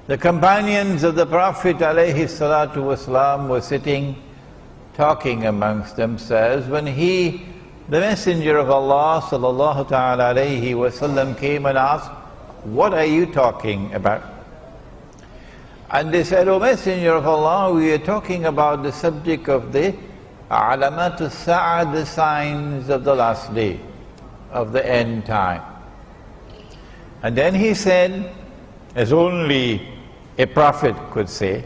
The companions of the Prophet ﷺ were sitting, talking amongst themselves, when the Messenger of Allah ﷺ came and asked, "What are you talking about?" And they said, "O Messenger of Allah, we are talking about the subject of the علامات الساعه, the signs of the last day, of the end time." And then he said, as only a prophet could say,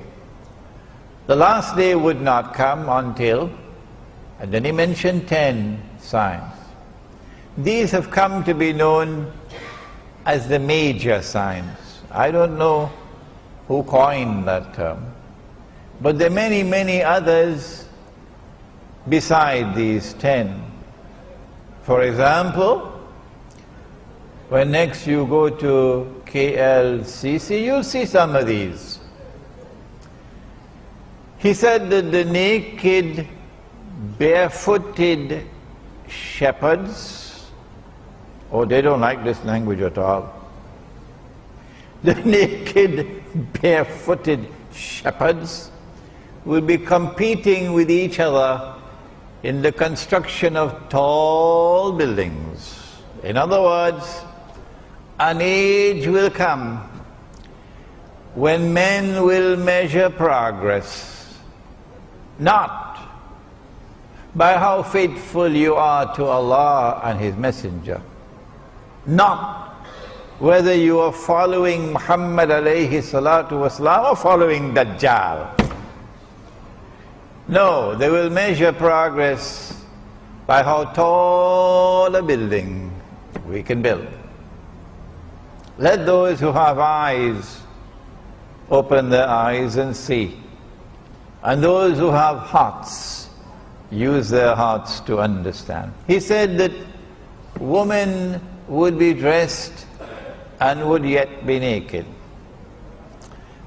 the last day would not come until, and then he mentioned 10 signs. These have come to be known as the major signs. I don't know who coined that term, but there are many, many others beside these 10. For example, when next you go to KLCC, you'll see some of these. He said that the naked, barefooted shepherds, oh, they don't like this language at all. The naked, barefooted shepherds will be competing with each other in the construction of tall buildings. In other words, an age will come when men will measure progress not by how faithful you are to Allah and His Messenger, not whether you are following Muhammad alayhi salatu wasalam or following Dajjal. No, they will measure progress by how tall a building we can build. Let those who have eyes open their eyes and see, and those who have hearts use their hearts to understand. He said that women would be dressed and would yet be naked.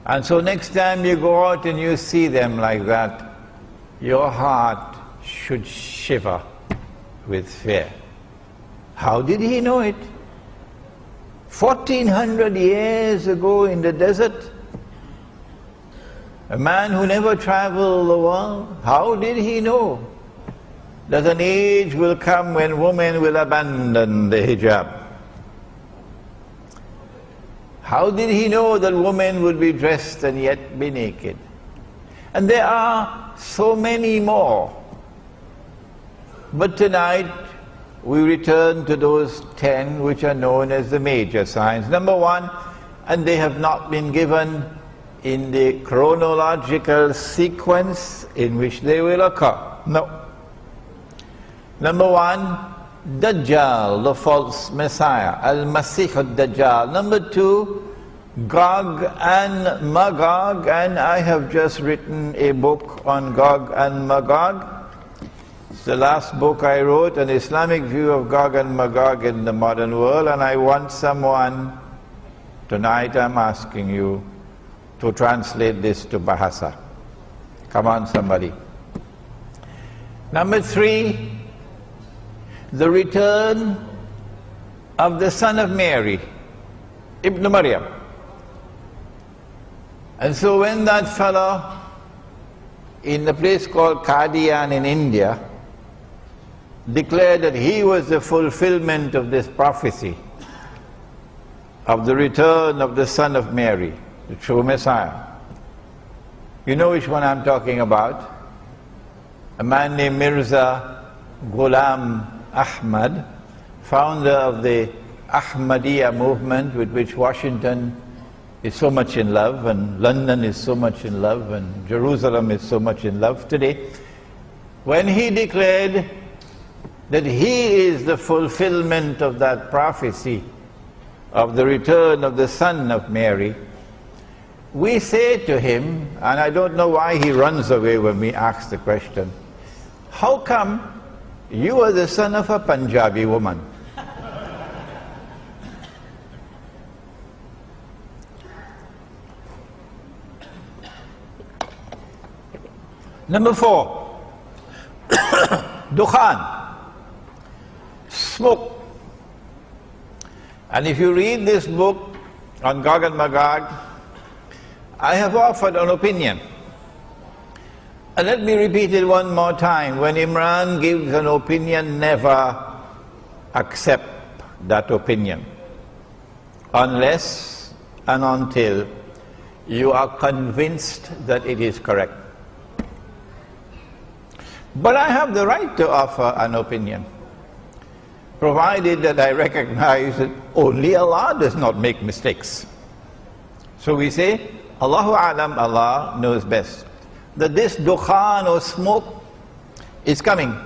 And so next time you go out and you see them like that, your heart should shiver with fear. How did he know it? 1400 years ago in the desert, a man who never traveled the world, how did he know that an age will come when women will abandon the hijab? How did he know that women would be dressed and yet be naked? And there are so many more. But tonight we return to those 10 which are known as the major signs. Number one, and they have not been given in the chronological sequence in which they will occur. No. Number one, Dajjal, the false Messiah, Al-Masih al-Dajjal. Number two, Gog and Magog, and I have just written a book on Gog and Magog. It's the last book I wrote, an Islamic view of Gog and Magog in the modern world, and I want someone, tonight I'm asking you, to translate this to Bahasa. Come on, somebody. Number three, the return of the son of Mary, Ibn Maryam. And so when that fellow in the place called Qadian in India declared that he was the fulfillment of this prophecy of the return of the son of Mary, the true Messiah. You know which one I'm talking about? A man named Mirza Ghulam Ahmad, founder of the Ahmadiyya movement, with which Washington is so much in love, and London is so much in love, and Jerusalem is so much in love today. When he declared that he is the fulfillment of that prophecy of the return of the son of Mary, we say to him, and I don't know why he runs away when we ask the question, how come you are the son of a Punjabi woman? Number four, Dukhan, smoke. And if you read this book on Gog and Magog, I have offered an opinion. And let me repeat it one more time. When Imran gives an opinion, never accept that opinion unless and until you are convinced that it is correct. But I have the right to offer an opinion, provided that I recognize that only Allah does not make mistakes. So we say, Allahu Alam, Allah knows best. That this dukhan or smoke is coming.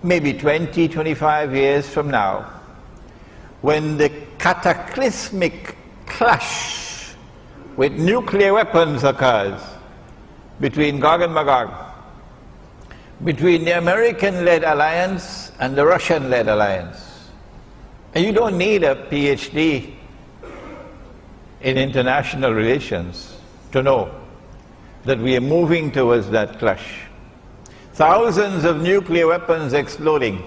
Maybe 20, 25 years from now, when the cataclysmic clash with nuclear weapons occurs between Gog and Magog, between the American-led alliance and the Russian-led alliance. And you don't need a PhD in international relations to know that we are moving towards that clash. Thousands of nuclear weapons exploding.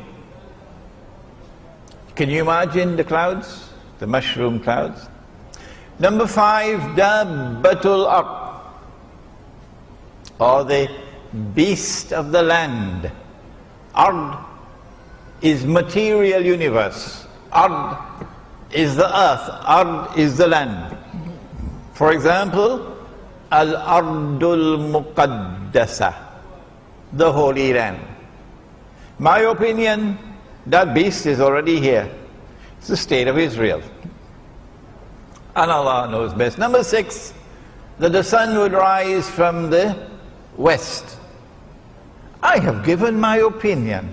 Can you imagine the clouds, the mushroom clouds? Number 5, Dabbatul Ard, or the beast of the land. Ard is material universe. Ard is the earth. Ard is the land. For example, Al-Ardul Muqaddasa, the Holy Land. My opinion, that beast is already here. It's the state of Israel. And Allah knows best. Number 6, that the sun would rise from the west. I have given my opinion,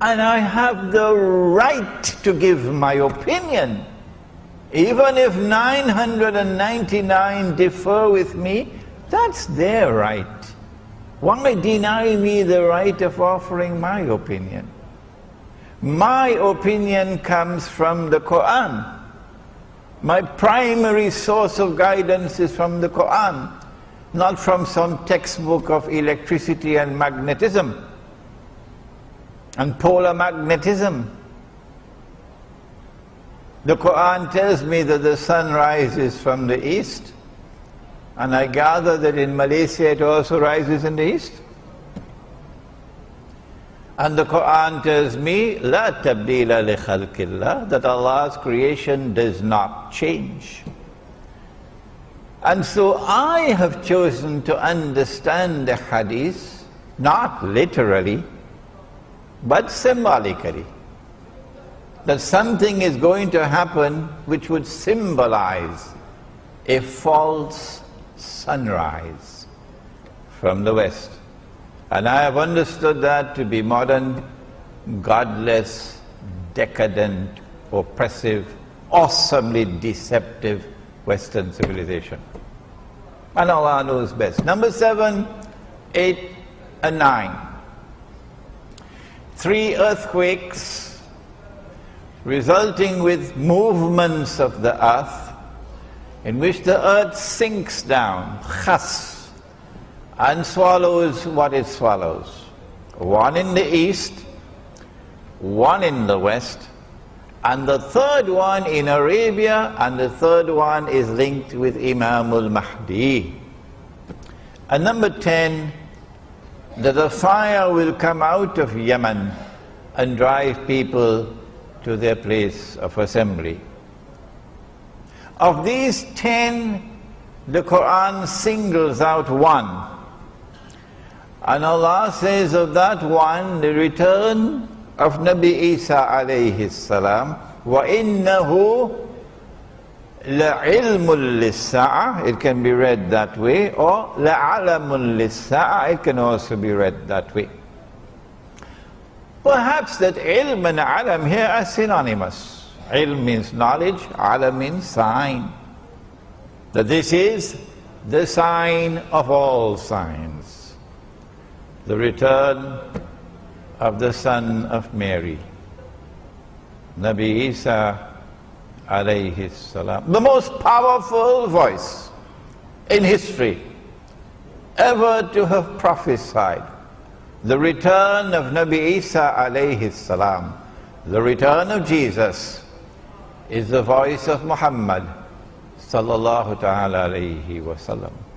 and I have the right to give my opinion. Even if 999 differ with me, that's their right. Why deny me the right of offering my opinion? My opinion comes from the Quran. My primary source of guidance is from the Quran, not from some textbook of electricity and magnetism and polar magnetism. The Quran tells me that the sun rises from the east, and I gather that in Malaysia it also rises in the east. And the Quran tells me, La tabdila li khalqillah, that Allah's creation does not change. And so I have chosen to understand the hadith, not literally, but symbolically. That something is going to happen which would symbolize a false sunrise from the west. And I have understood that to be modern, godless, decadent, oppressive, awesomely deceptive Western civilization. And Allah knows best. Number 7, 8, and 9. 3 earthquakes resulting with movements of the earth, in which the earth sinks down, khas, and swallows what it swallows. One in the east, one in the west, and the third one in Arabia, and the third one is linked with Imam al-Mahdi. And number 10, that the fire will come out of Yemen and drive people to their place of assembly. Of these 10, the Quran singles out one. And Allah says of that one, the return of Nabi Isa alayhi salam, وَإِنَّهُ لَعِلْمٌ لِلسَّاعَةِ, it can be read that way, or لَعَلَمٌ لِلسَّاعَةِ, it can also be read that way. Perhaps that ilm and alam here are synonymous. Ilm means knowledge, alam means sign. That this is the sign of all signs. The return of the son of Mary, Nabi Isa alayhi salam. The most powerful voice in history ever to have prophesied the return of Nabi Isa alayhi salam, the return of Jesus, is the voice of Muhammad sallallahu ta'ala alayhi wa sallam.